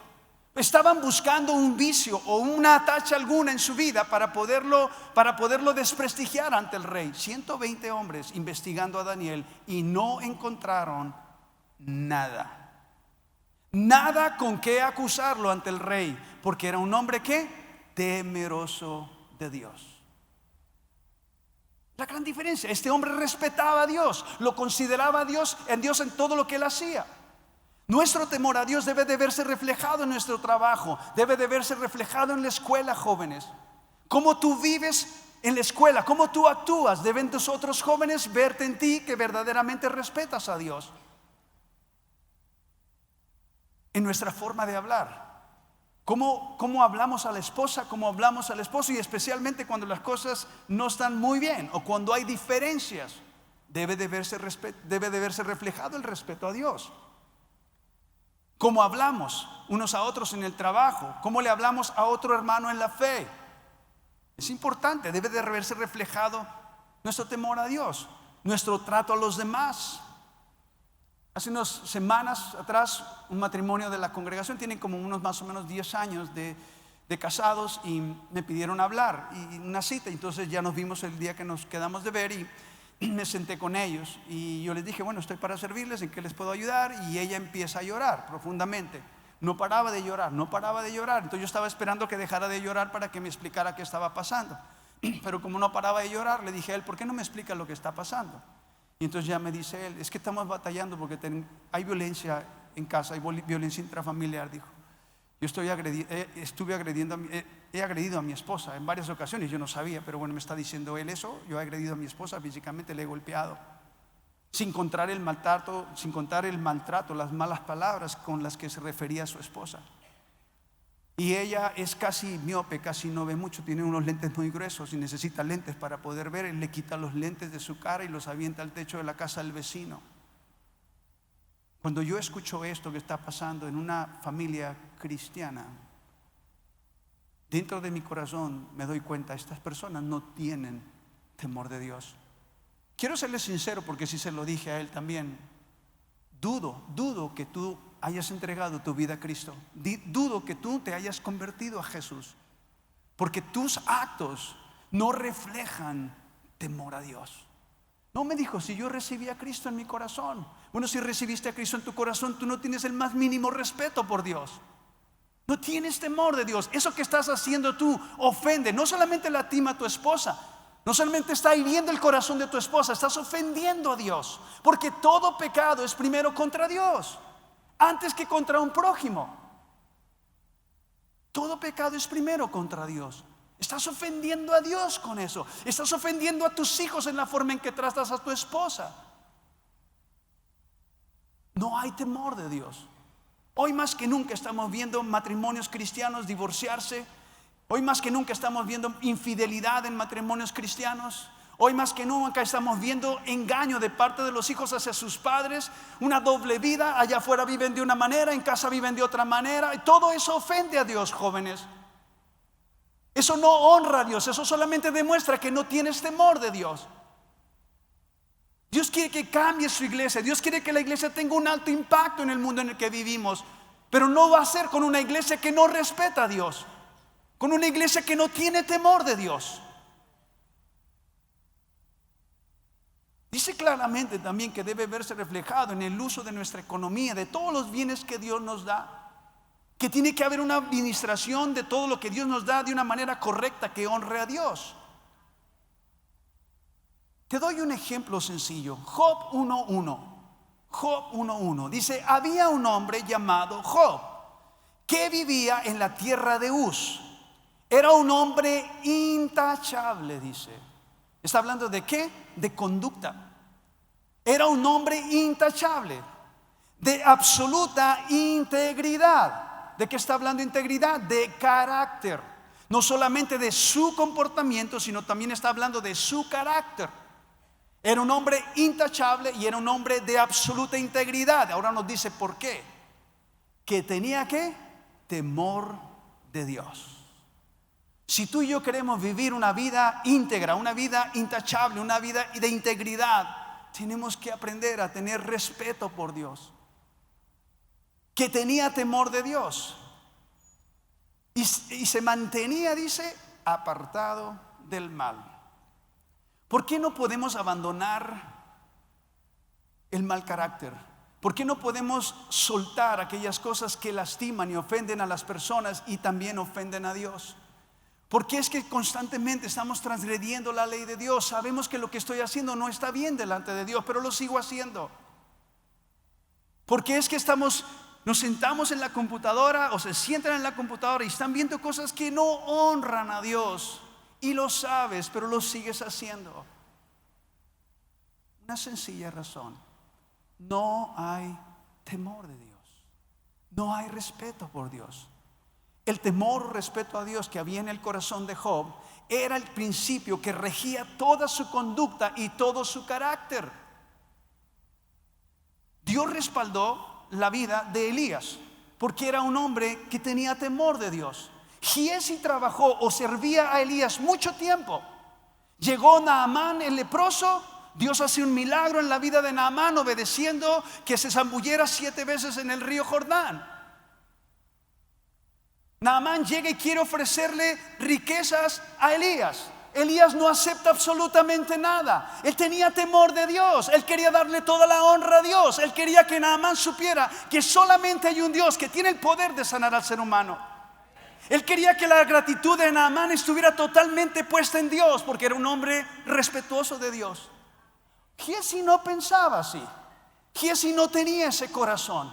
A: Estaban buscando un vicio o una tacha alguna en su vida para poderlo desprestigiar ante el rey. 120 hombres investigando a Daniel y no encontraron nada. Nada con qué acusarlo ante el rey, porque era un hombre que temeroso de Dios. La gran diferencia: este hombre respetaba a Dios, lo consideraba a Dios en todo lo que él hacía. Nuestro temor a Dios debe de verse reflejado en nuestro trabajo, debe de verse reflejado en la escuela, jóvenes. Cómo tú vives en la escuela, cómo tú actúas, deben los otros jóvenes verte en ti que verdaderamente respetas a Dios. En nuestra forma de hablar, cómo hablamos a la esposa, cómo hablamos al esposo, y especialmente cuando las cosas no están muy bien o cuando hay diferencias, debe de verse reflejado el respeto a Dios. Cómo hablamos unos a otros en el trabajo, cómo le hablamos a otro hermano en la fe, es importante. Debe de verse reflejado nuestro temor a Dios, nuestro trato a los demás. Hace unas semanas atrás, un matrimonio de la congregación, tienen como unos más o menos 10 años de casados, y me pidieron hablar y una cita. Entonces ya nos vimos el día que nos quedamos de ver, y me senté con ellos y yo les dije, bueno, estoy para servirles, ¿en qué les puedo ayudar? Y ella empieza a llorar profundamente. No paraba de llorar, no paraba de llorar. Entonces yo estaba esperando que dejara de llorar para que me explicara qué estaba pasando. Pero como no paraba de llorar, le dije a él, ¿por qué no me explica lo que está pasando? Y entonces ya me dice él, es que estamos batallando porque hay violencia en casa, hay violencia intrafamiliar, dijo. Yo he agredido a mi esposa en varias ocasiones, yo no sabía, pero bueno, me está diciendo él eso. Yo he agredido a mi esposa físicamente, le he golpeado, sin contar el maltrato, las malas palabras con las que se refería a su esposa. Y ella es casi miope, casi no ve mucho, tiene unos lentes muy gruesos y necesita lentes para poder ver. Él le quita los lentes de su cara y los avienta al techo de la casa del vecino. Cuando yo escucho esto que está pasando en una familia cristiana, dentro de mi corazón me doy cuenta, estas personas no tienen temor de Dios. Quiero serle sincero, porque si se lo dije a él también, dudo que tú hayas entregado tu vida a Cristo. Dudo que tú te hayas convertido a Jesús, porque tus actos no reflejan temor a Dios. No, me dijo, si yo recibí a Cristo en mi corazón. Bueno, si recibiste a Cristo en tu corazón, tú no tienes el más mínimo respeto por Dios. No tienes temor de Dios. Eso que estás haciendo tú ofende. No solamente lastima a tu esposa, no solamente está hiriendo el corazón de tu esposa, estás ofendiendo a Dios. Porque todo pecado es primero contra Dios, antes que contra un prójimo. Todo pecado es primero contra Dios. Estás ofendiendo a Dios con eso. Estás ofendiendo a tus hijos en la forma en que tratas a tu esposa. No hay temor de Dios. Hoy más que nunca estamos viendo matrimonios cristianos divorciarse. Hoy más que nunca estamos viendo infidelidad en matrimonios cristianos. Hoy más que nunca estamos viendo engaño de parte de los hijos hacia sus padres. Una doble vida. Allá afuera viven de una manera, en casa viven de otra manera. Y todo eso ofende a Dios, jóvenes. Eso no honra a Dios. Eso solamente demuestra que no tienes temor de Dios. Dios quiere que cambie su iglesia. Dios quiere que la iglesia tenga un alto impacto en el mundo en el que vivimos. Pero no va a ser con una iglesia que no respeta a Dios, con una iglesia que no tiene temor de Dios. Dice claramente también que debe verse reflejado en el uso de nuestra economía, de todos los bienes que Dios nos da. Que tiene que haber una administración de todo lo que Dios nos da de una manera correcta que honre a Dios. Te doy un ejemplo sencillo. Job 1:1. Job 1:1 dice: había un hombre llamado Job que vivía en la tierra de Uz. Era un hombre intachable, dice. ¿Está hablando de qué? De conducta. Era un hombre intachable, de absoluta integridad. ¿De qué está hablando integridad? De carácter. No solamente de su comportamiento, sino también está hablando de su carácter. Era un hombre intachable y era un hombre de absoluta integridad. Ahora nos dice por qué. Que tenía ¿qué? Temor de Dios. Si tú y yo queremos vivir una vida íntegra, una vida intachable, una vida de integridad, tenemos que aprender a tener respeto por Dios. Que tenía temor de Dios y se mantenía, dice, apartado del mal. ¿Por qué no podemos abandonar el mal carácter? ¿Por qué no podemos soltar aquellas cosas que lastiman y ofenden a las personas y también ofenden a Dios? ¿Por qué es que constantemente estamos transgrediendo la ley de Dios? Sabemos que lo que estoy haciendo no está bien delante de Dios, pero lo sigo haciendo. ¿Por qué es que nos sentamos en la computadora o se sientan en la computadora y están viendo cosas que no honran a Dios? Y lo sabes, pero lo sigues haciendo. Una sencilla razón: no hay temor de Dios. No hay respeto por Dios. El temor o respeto a Dios que había en el corazón de Job era el principio que regía toda su conducta y todo su carácter. Dios respaldó la vida de Elías porque era un hombre que tenía temor de Dios. Giesi trabajó o servía a Elías mucho tiempo. Llegó Naamán el leproso. Dios hace un milagro en la vida de Naamán, obedeciendo que se zambullera 7 veces en el río Jordán. Naamán llega y quiere ofrecerle riquezas a Elías. Elías no acepta absolutamente nada. Él tenía temor de Dios. Él quería darle toda la honra a Dios. Él quería que Naamán supiera que solamente hay un Dios que tiene el poder de sanar al ser humano. Él quería que la gratitud de Naamán estuviera totalmente puesta en Dios, porque era un hombre respetuoso de Dios. Giesi no pensaba así. Giesi no tenía ese corazón.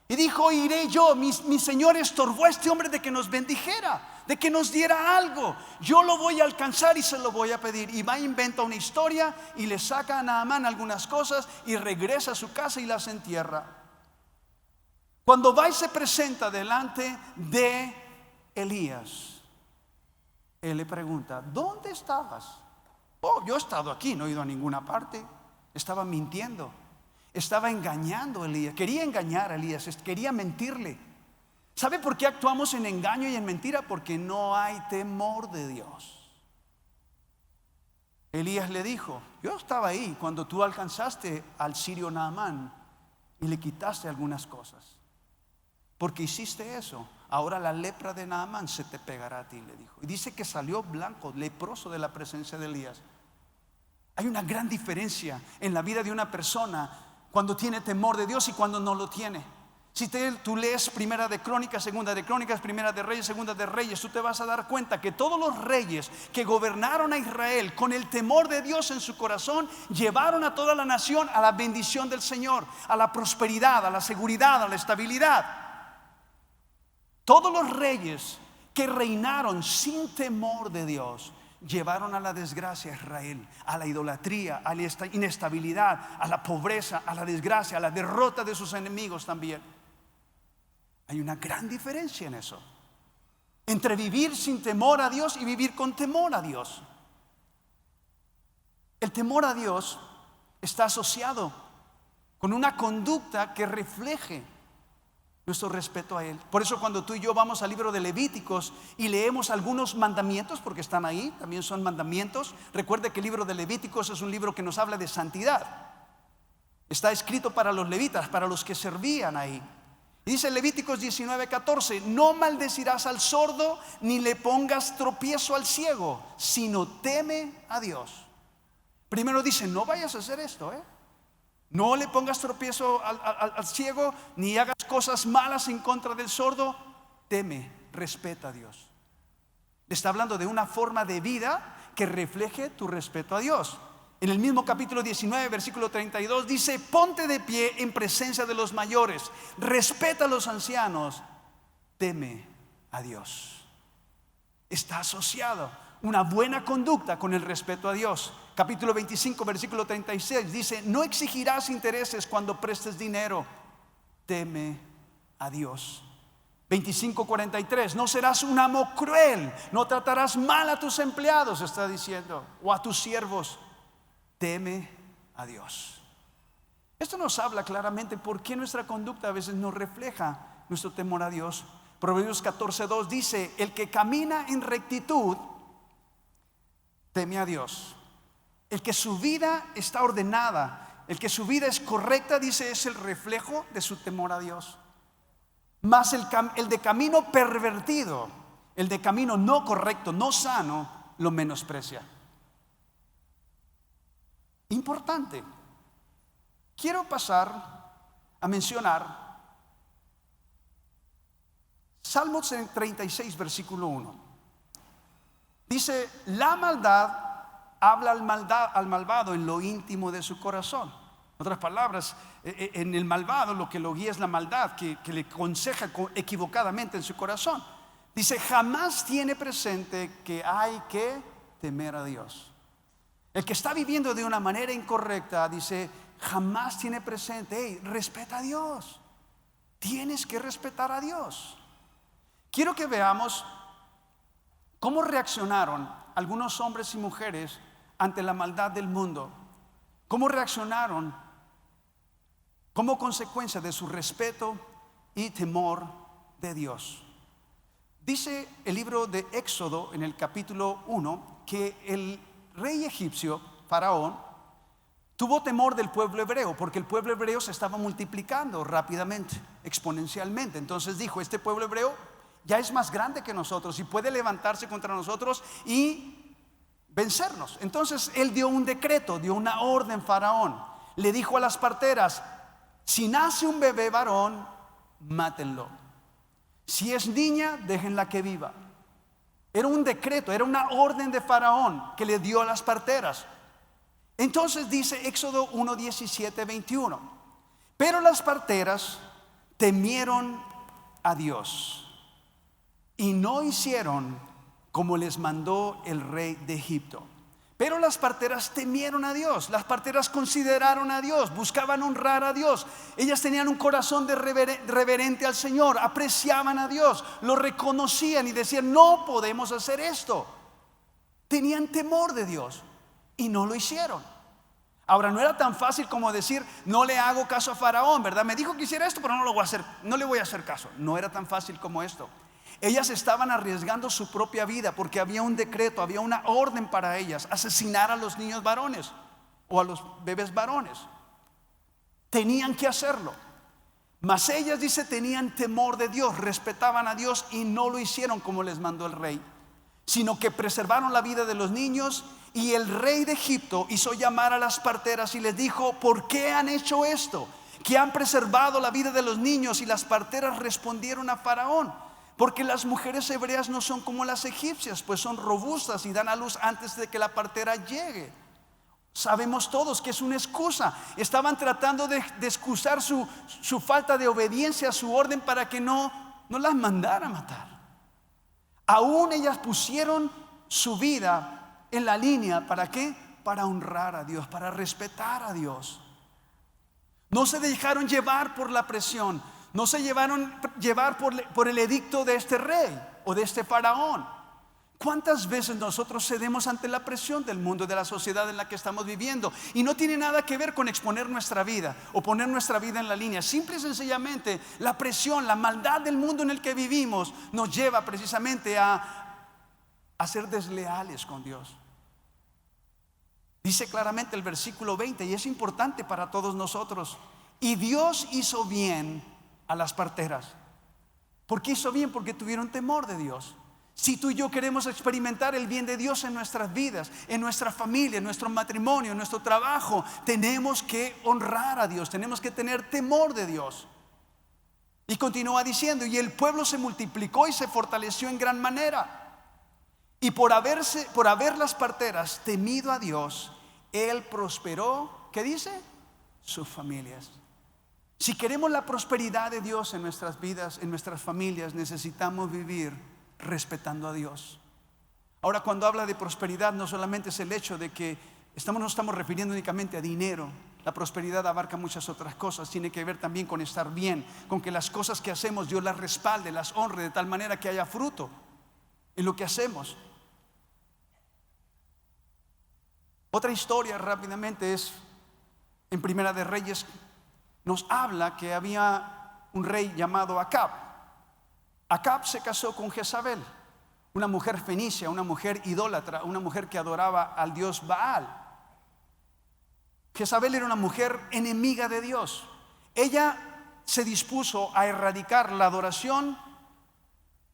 A: Y dijo: iré yo, mi señor estorbó a este hombre de que nos bendijera, de que nos diera algo. Yo lo voy a alcanzar y se lo voy a pedir. Y va, inventa una historia y le saca a Naamán algunas cosas y regresa a su casa y las entierra. Cuando va y se presenta delante de Elías, él le pregunta: ¿dónde estabas? Oh, yo he estado aquí, no he ido a ninguna parte. Estaba mintiendo, estaba engañando a Elías. Quería engañar a Elías, quería mentirle. ¿Sabe por qué actuamos en engaño y en mentira? Porque no hay temor de Dios. Elías le dijo: yo estaba ahí cuando tú alcanzaste al sirio Naamán y le quitaste algunas cosas. Porque hiciste eso, ahora la lepra de Naamán se te pegará a ti, le dijo. Y dice que salió blanco, leproso de la presencia de Elías. Hay una gran diferencia en la vida de una persona cuando tiene temor de Dios y cuando no lo tiene. Si tú lees Primera de Crónicas, Segunda de Crónicas, Primera de Reyes, Segunda de Reyes, tú te vas a dar cuenta que todos los reyes que gobernaron a Israel con el temor de Dios en su corazón, llevaron a toda la nación a la bendición del Señor, a la prosperidad, a la seguridad, a la estabilidad. Todos los reyes que reinaron sin temor de Dios llevaron a la desgracia a Israel, a la idolatría, a la inestabilidad, a la pobreza, a la desgracia, a la derrota de sus enemigos también. Hay una gran diferencia en eso, entre vivir sin temor a Dios y vivir con temor a Dios. El temor a Dios está asociado con una conducta que refleje nuestro respeto a Él. Por eso cuando tú y yo vamos al libro de Levíticos y leemos algunos mandamientos, porque están ahí, también son mandamientos. Recuerde que el libro de Levíticos es un libro que nos habla de santidad. Está escrito para los levitas, para los que servían ahí. Y dice Levíticos 19:14: no maldecirás al sordo ni le pongas tropiezo al ciego, sino teme a Dios. Primero dice: no vayas a hacer esto, no le pongas tropiezo al ciego, ni hagas cosas malas en contra del sordo. Teme, respeta a Dios. Le está hablando de una forma de vida que refleje tu respeto a Dios. En el mismo capítulo 19, versículo 32 dice: ponte de pie en presencia de los mayores, respeta a los ancianos, teme a Dios. Está asociado una buena conducta con el respeto a Dios. Capítulo 25, versículo 36 dice: no exigirás intereses cuando prestes dinero, teme a Dios. 25:43, no serás un amo cruel, no tratarás mal a tus empleados, está diciendo, o a tus siervos, teme a Dios. Esto nos habla claramente por qué nuestra conducta a veces no refleja nuestro temor a Dios. Proverbios 14:2 dice: el que camina en rectitud teme a Dios. El que su vida está ordenada, el que su vida es correcta, dice, es el reflejo de su temor a Dios. Mas el de camino pervertido, el de camino no correcto, no sano, lo menosprecia. Importante. Quiero pasar a mencionar Salmos 36, versículo 1. Dice: la maldad habla al malvado en lo íntimo de su corazón. En otras palabras, en el malvado lo que lo guía es la maldad que le aconseja equivocadamente en su corazón. Dice: jamás tiene presente que hay que temer a Dios. El que está viviendo de una manera incorrecta, dice, jamás tiene presente: hey, respeta a Dios. Tienes que respetar a Dios. Quiero que veamos cómo reaccionaron algunos hombres y mujeres ante la maldad del mundo. Cómo reaccionaron como consecuencia de su respeto y temor de Dios. Dice el libro de Éxodo en el capítulo 1 que el rey egipcio, Faraón, tuvo temor del pueblo hebreo, porque el pueblo hebreo se estaba multiplicando rápidamente, exponencialmente. Entonces dijo: este pueblo hebreo ya es más grande que nosotros y puede levantarse contra nosotros y vencernos. Entonces él dio un decreto, dio una orden Faraón. Le dijo a las parteras: si nace un bebé varón, mátenlo. Si es niña, déjenla que viva. Era un decreto, era una orden de Faraón que le dio a las parteras. Entonces dice Éxodo 1, 17, 21: pero las parteras temieron a Dios y no hicieron como les mandó el rey de Egipto. Pero las parteras temieron a Dios. Las parteras consideraron a Dios, buscaban honrar a Dios. Ellas tenían un corazón reverente al Señor, apreciaban a Dios, lo reconocían y decían: no podemos hacer esto. Tenían temor de Dios y no lo hicieron. Ahora, no era tan fácil como decir: no le hago caso a Faraón, ¿verdad? Me dijo que hiciera esto, pero no lo voy a hacer, no le voy a hacer caso. No era tan fácil como esto. Ellas estaban arriesgando su propia vida porque había un decreto, había una orden para ellas: asesinar a los niños varones o a los bebés varones. Tenían que hacerlo. Mas ellas, dice, tenían temor de Dios, respetaban a Dios y no lo hicieron como les mandó el rey, sino que preservaron la vida de los niños. Y el rey de Egipto hizo llamar a las parteras y les dijo: ¿por qué han hecho esto? Que han preservado la vida de los niños. Y las parteras respondieron a Faraón: porque las mujeres hebreas no son como las egipcias, pues son robustas y dan a luz antes de que la partera llegue. Sabemos todos que es una excusa. Estaban tratando de excusar su falta de obediencia a su orden para que no las mandara a matar. Aún ellas pusieron su vida en la línea. ¿Para qué? Para honrar a Dios, para respetar a Dios. No se dejaron llevar por la presión. No se llevaron llevar por el edicto de este rey o de este faraón. ¿Cuántas veces nosotros cedemos ante la presión del mundo, de la sociedad en la que estamos viviendo? Y no tiene nada que ver con exponer nuestra vida o poner nuestra vida en la línea. Simple y sencillamente la presión, la maldad del mundo en el que vivimos nos lleva precisamente a ser desleales con Dios. Dice claramente el versículo 20, y es importante para todos nosotros: y Dios hizo bien a las parteras. ¿Por qué hizo bien? Porque tuvieron temor de Dios. Si tú y yo queremos experimentar el bien de Dios en nuestras vidas, en nuestra familia, en nuestro matrimonio, en nuestro trabajo, tenemos que honrar a Dios, tenemos que tener temor de Dios. Y continúa diciendo: y el pueblo se multiplicó y se fortaleció en gran manera. Y por haber las parteras temido a Dios, Él prosperó, ¿qué dice? Sus familias. Si queremos la prosperidad de Dios en nuestras vidas, en nuestras familias, necesitamos vivir respetando a Dios. Ahora, cuando habla de prosperidad, no solamente es el hecho de que no estamos refiriendo únicamente a dinero. La prosperidad abarca muchas otras cosas. Tiene que ver también con estar bien, con que las cosas que hacemos Dios las respalde, las honre de tal manera que haya fruto en lo que hacemos. Otra historia rápidamente es en Primera de Reyes. Nos habla que había un rey llamado Acab. Acab se casó con Jezabel, una mujer fenicia, una mujer idólatra, una mujer que adoraba al dios Baal. Jezabel era una mujer enemiga de Dios. Ella se dispuso a erradicar la adoración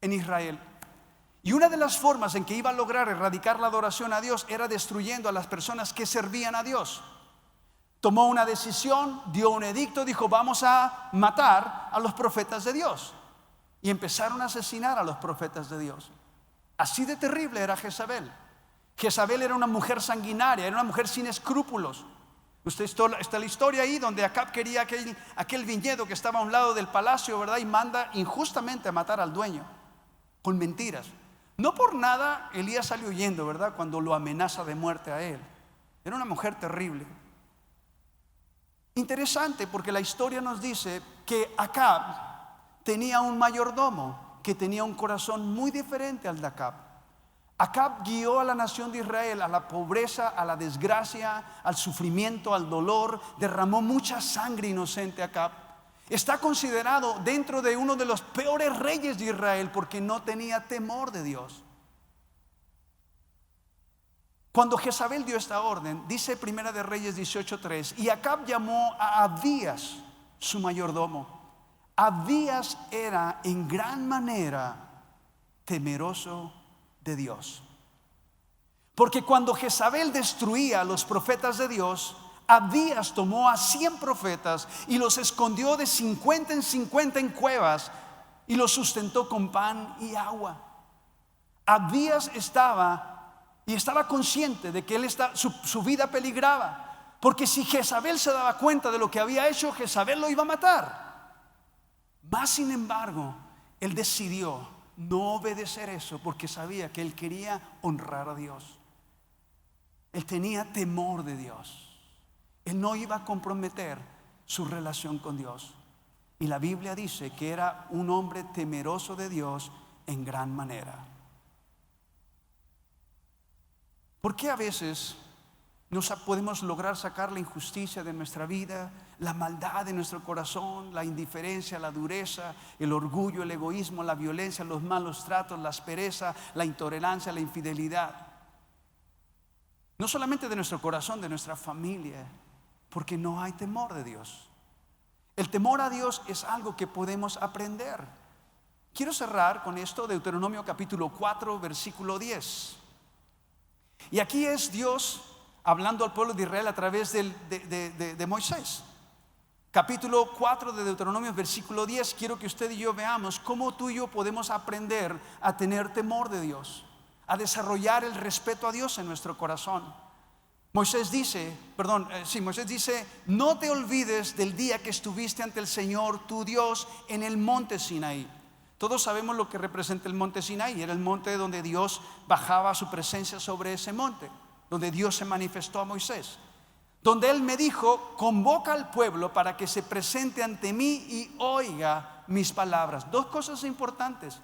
A: en Israel. Y una de las formas en que iba a lograr erradicar la adoración a Dios era destruyendo a las personas que servían a Dios. Tomó una decisión, dio un edicto, dijo: vamos a matar a los profetas de Dios. Y empezaron a asesinar a los profetas de Dios. Así de terrible era Jezabel. Jezabel era una mujer sanguinaria, era una mujer sin escrúpulos. Está la historia ahí donde Acab quería aquel viñedo que estaba a un lado del palacio, ¿verdad? Y manda injustamente a matar al dueño con mentiras. No por nada Elías sale huyendo, ¿verdad? Cuando lo amenaza de muerte a él. Era una mujer terrible. Interesante, porque la historia nos dice que Acab tenía un mayordomo que tenía un corazón muy diferente al de Acab. Acab guió a la nación de Israel a la pobreza, a la desgracia, al sufrimiento, al dolor. Derramó mucha sangre inocente Acab. Está considerado dentro de uno de los peores reyes de Israel porque no tenía temor de Dios. Cuando Jezabel dio esta orden, dice Primera de Reyes 18:3, y Acab llamó a Abías, su mayordomo. Abías era en gran manera temeroso de Dios. Porque cuando Jezabel destruía a los profetas de Dios, Abdías tomó a 100 profetas y los escondió de 50 en 50 en cuevas y los sustentó con pan y agua. Abdías estaba consciente de que su vida peligraba, porque si Jezabel se daba cuenta de lo que había hecho, Jezabel lo iba a matar. Mas sin embargo, él decidió no obedecer eso, porque sabía que él quería honrar a Dios. Él tenía temor de Dios. Él no iba a comprometer su relación con Dios. Y la Biblia dice que era un hombre temeroso de Dios en gran manera. ¿Por qué a veces no podemos lograr sacar la injusticia de nuestra vida, la maldad de nuestro corazón, la indiferencia, la dureza, el orgullo, el egoísmo, la violencia, los malos tratos, la aspereza, la intolerancia, la infidelidad? No solamente de nuestro corazón, de nuestra familia, porque no hay temor de Dios. El temor a Dios es algo que podemos aprender. Quiero cerrar con esto, Deuteronomio capítulo 4, versículo 10. Y aquí es Dios hablando al pueblo de Israel a través de Moisés. Capítulo 4 de Deuteronomio, versículo 10. Quiero que usted y yo veamos cómo tú y yo podemos aprender a tener temor de Dios, a desarrollar el respeto a Dios en nuestro corazón. Moisés dice, no te olvides del día que estuviste ante el Señor tu Dios en el monte Sinaí. Todos sabemos lo que representa el monte Sinaí. Era el monte donde Dios bajaba su presencia sobre ese monte, donde Dios se manifestó a Moisés, donde él me dijo: convoca al pueblo para que se presente ante mí y oiga mis palabras. Dos cosas importantes.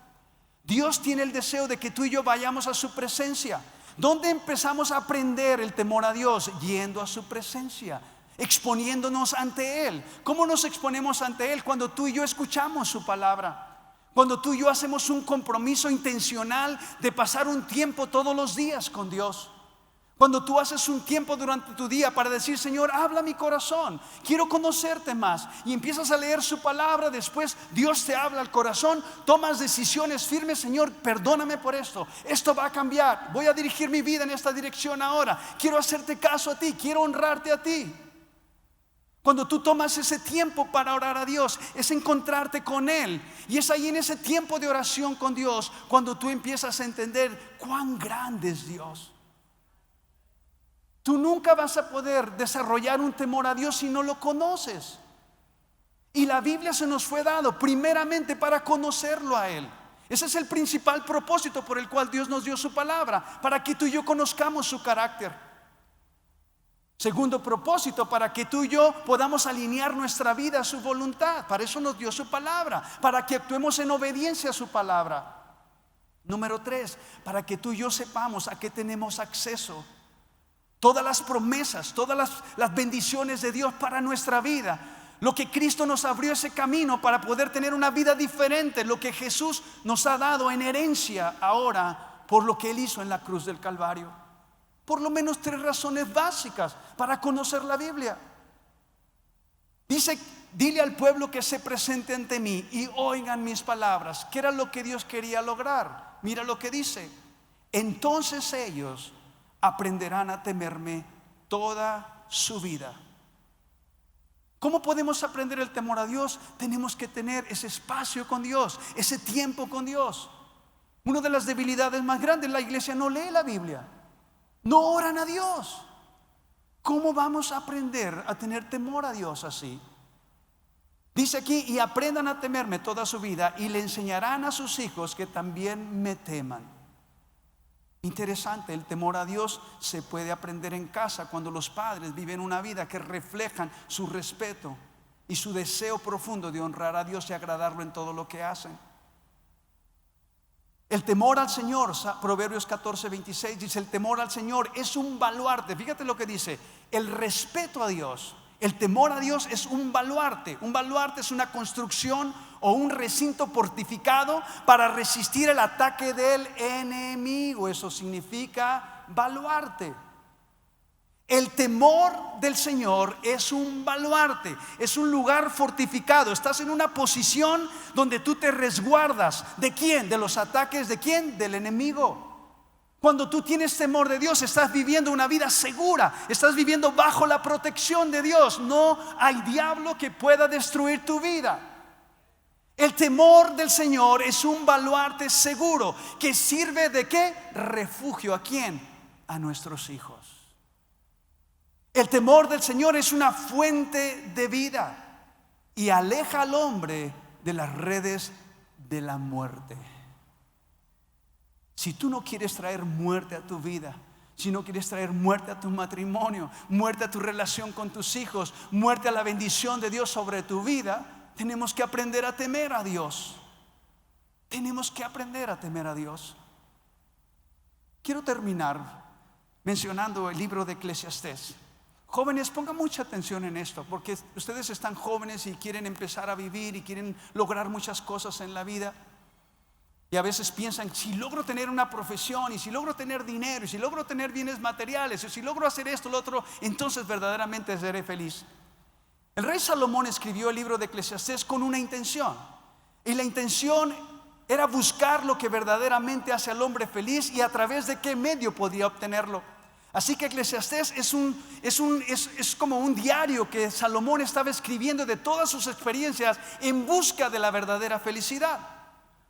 A: Dios tiene el deseo de que tú y yo vayamos a su presencia. ¿Dónde empezamos a aprender el temor a Dios? Yendo a su presencia, exponiéndonos ante Él. ¿Cómo nos exponemos ante Él? Cuando tú y yo escuchamos su palabra, cuando tú y yo hacemos un compromiso intencional de pasar un tiempo todos los días con Dios. Cuando tú haces un tiempo durante tu día para decir: Señor, habla mi corazón, quiero conocerte más, y empiezas a leer su palabra. Después Dios te habla al corazón, tomas decisiones firmes: Señor, perdóname por esto va a cambiar, voy a dirigir mi vida en esta dirección ahora, quiero hacerte caso a ti, quiero honrarte a ti. Cuando tú tomas ese tiempo para orar a Dios, es encontrarte con Él, y es ahí en ese tiempo de oración con Dios cuando tú empiezas a entender cuán grande es Dios. Tú nunca vas a poder desarrollar un temor a Dios si no lo conoces. Y la Biblia se nos fue dado primeramente para conocerlo a Él. Ese es el principal propósito por el cual Dios nos dio su palabra, para que tú y yo conozcamos su carácter. Segundo propósito, para que tú y yo podamos alinear nuestra vida a su voluntad. Para eso nos dio su palabra, para que actuemos en obediencia a su palabra. Número 3, para que tú y yo sepamos a qué tenemos acceso. Todas las promesas, todas las bendiciones de Dios para nuestra vida. Lo que Cristo nos abrió ese camino para poder tener una vida diferente. Lo que Jesús nos ha dado en herencia ahora por lo que Él hizo en la cruz del Calvario. Por lo menos 3 razones básicas para conocer la Biblia. Dice: dile al pueblo que se presente ante mí y oigan mis palabras. ¿Qué era lo que Dios quería lograr? Mira lo que dice: entonces ellos aprenderán a temerme toda su vida. ¿Cómo podemos aprender el temor a Dios? Tenemos que tener ese espacio con Dios, ese tiempo con Dios. Una de las debilidades más grandes: la iglesia no lee la Biblia, no oran a Dios. ¿Cómo vamos a aprender a tener temor a Dios así? Dice aquí: y aprendan a temerme toda su vida, y le enseñarán a sus hijos que también me teman. Interesante, el temor a Dios se puede aprender en casa, cuando los padres viven una vida que reflejan su respeto y su deseo profundo de honrar a Dios y agradarlo en todo lo que hacen. El temor al Señor, Proverbios 14:26 dice: el temor al Señor es un baluarte. Fíjate lo que dice: el respeto a Dios, el temor a Dios es un baluarte. Un baluarte es una construcción o un recinto fortificado para resistir el ataque del enemigo. Eso significa baluarte. El temor del Señor es un baluarte, es un lugar fortificado. Estás en una posición donde tú te resguardas. ¿De quién? De los ataques. ¿De quién? Del enemigo. Cuando tú tienes temor de Dios, estás viviendo una vida segura, estás viviendo bajo la protección de Dios. No hay diablo que pueda destruir tu vida. El temor del Señor es un baluarte seguro que sirve de ¿qué? Refugio. ¿A quién? A nuestros hijos. El temor del Señor es una fuente de vida y aleja al hombre de las redes de la muerte. Si tú no quieres traer muerte a tu vida, si no quieres traer muerte a tu matrimonio, muerte a tu relación con tus hijos, muerte a la bendición de Dios sobre tu vida, tenemos que aprender a temer a Dios. Tenemos que aprender a temer a Dios. Quiero terminar mencionando el libro de Eclesiastés. Jóvenes, pongan mucha atención en esto, porque ustedes están jóvenes y quieren empezar a vivir y quieren lograr muchas cosas en la vida. Y a veces piensan, si logro tener una profesión, y si logro tener dinero, y si logro tener bienes materiales, y si logro hacer esto, lo otro, entonces verdaderamente seré feliz. El rey Salomón escribió el libro de Eclesiastés con una intención. Y la intención era buscar lo que verdaderamente hace al hombre feliz y a través de qué medio podía obtenerlo. Así que Eclesiastés es como un diario que Salomón estaba escribiendo de todas sus experiencias en busca de la verdadera felicidad.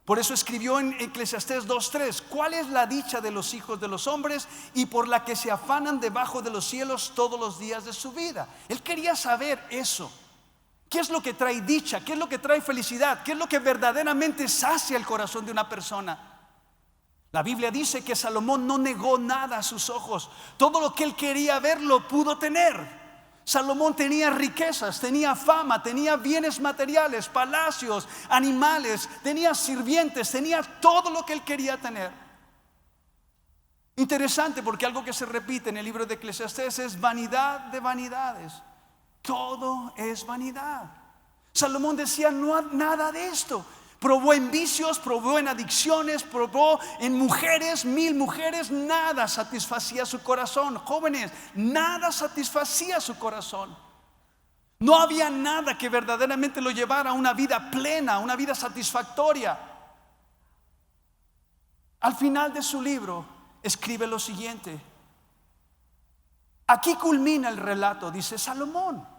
A: Por eso escribió en Eclesiastés 2:3: ¿cuál es la dicha de los hijos de los hombres y por la que se afanan debajo de los cielos todos los días de su vida? Él quería saber eso. ¿Qué es lo que trae dicha? ¿Qué es lo que trae felicidad? ¿Qué es lo que verdaderamente sacia el corazón de una persona? La Biblia dice que Salomón no negó nada a sus ojos. Todo lo que él quería ver lo pudo tener. Salomón tenía riquezas, tenía fama, tenía bienes materiales, palacios, animales, tenía sirvientes, tenía todo lo que él quería tener. Interesante, porque algo que se repite en el libro de Eclesiastés es vanidad de vanidades. Todo es vanidad. Salomón decía, no nada de esto. Probó en vicios, probó en adicciones, probó en mujeres, 1000 mujeres, nada satisfacía su corazón. Jóvenes, nada satisfacía su corazón. No había nada que verdaderamente lo llevara a una vida plena, a una vida satisfactoria. Al final de su libro escribe lo siguiente. Aquí culmina el relato, dice Salomón.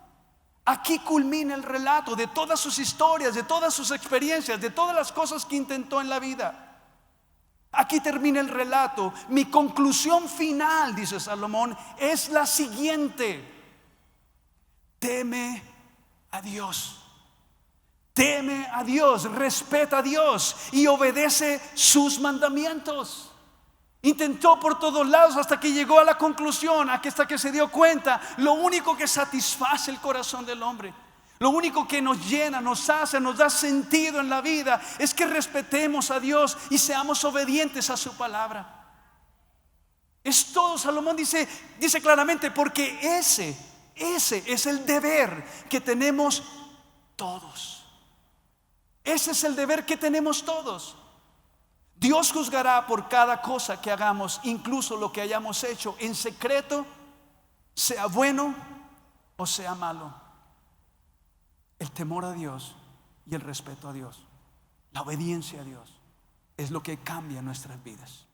A: Aquí culmina el relato de todas sus historias, de todas sus experiencias, de todas las cosas que intentó en la vida. Aquí termina el relato. Mi conclusión final, dice Salomón, es la siguiente: teme a Dios. Teme a Dios, respeta a Dios y obedece sus mandamientos. Intentó por todos lados hasta que llegó a la conclusión, hasta que se dio cuenta, lo único que satisface el corazón del hombre, lo único que nos llena, nos hace, nos da sentido en la vida, es que respetemos a Dios y seamos obedientes a su palabra. Es todo. Salomón dice claramente, porque ese es el deber que tenemos todos. Ese es el deber que tenemos todos. Dios juzgará por cada cosa que hagamos, incluso lo que hayamos hecho en secreto, sea bueno o sea malo. El temor a Dios y el respeto a Dios, la obediencia a Dios, es lo que cambia nuestras vidas.